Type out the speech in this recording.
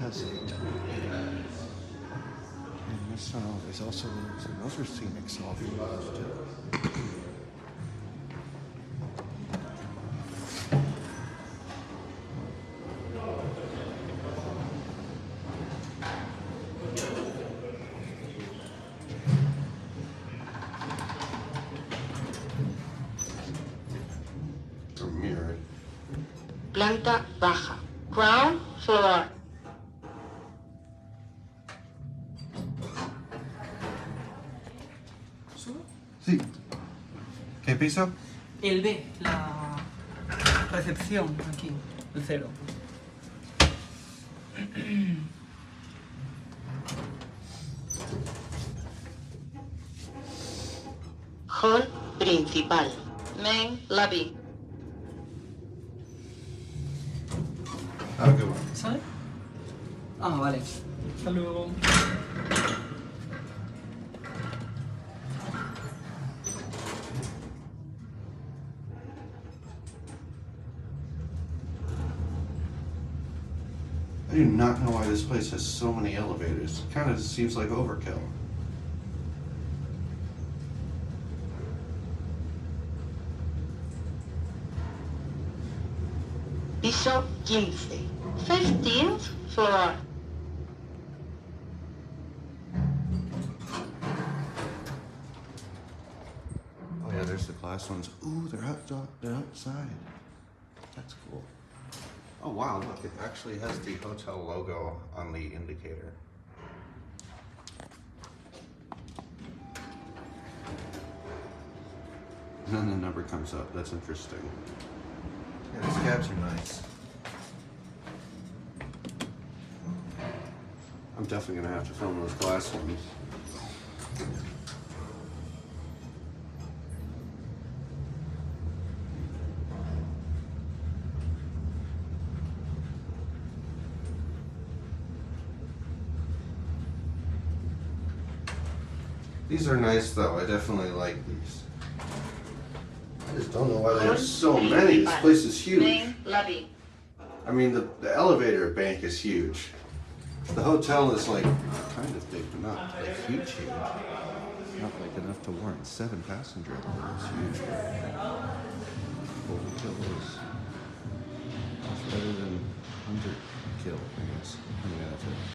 hesitate. And that's not always. Also, there's another scenic solving too. Planta baja. Ground floor. Sí. ¿Qué piso? El B, la recepción, aquí, el 0. Hall principal. Main lobby. Have a good one. ¿Sale? Ah, vale. Hasta luego. I do not know why this place has so many elevators. It kind of seems like overkill. Piso 15. 15th floor. Oh yeah, there's the glass ones. Ooh, they're outside. That's cool. Oh wow, look, it actually has the hotel logo on the indicator. And then the number comes up. That's interesting. Yeah, these cabs are nice. I'm definitely gonna have to film those glass ones. These are nice though, I definitely like these. I just don't know why there's so many. This place is huge. Main lobby. I mean, the elevator bank is huge. The hotel is like kind of big, but not like huge. Not like enough to warrant 7 passengers. It's huge. Overkill is much better than 100 kill, I guess. I mean, that's it.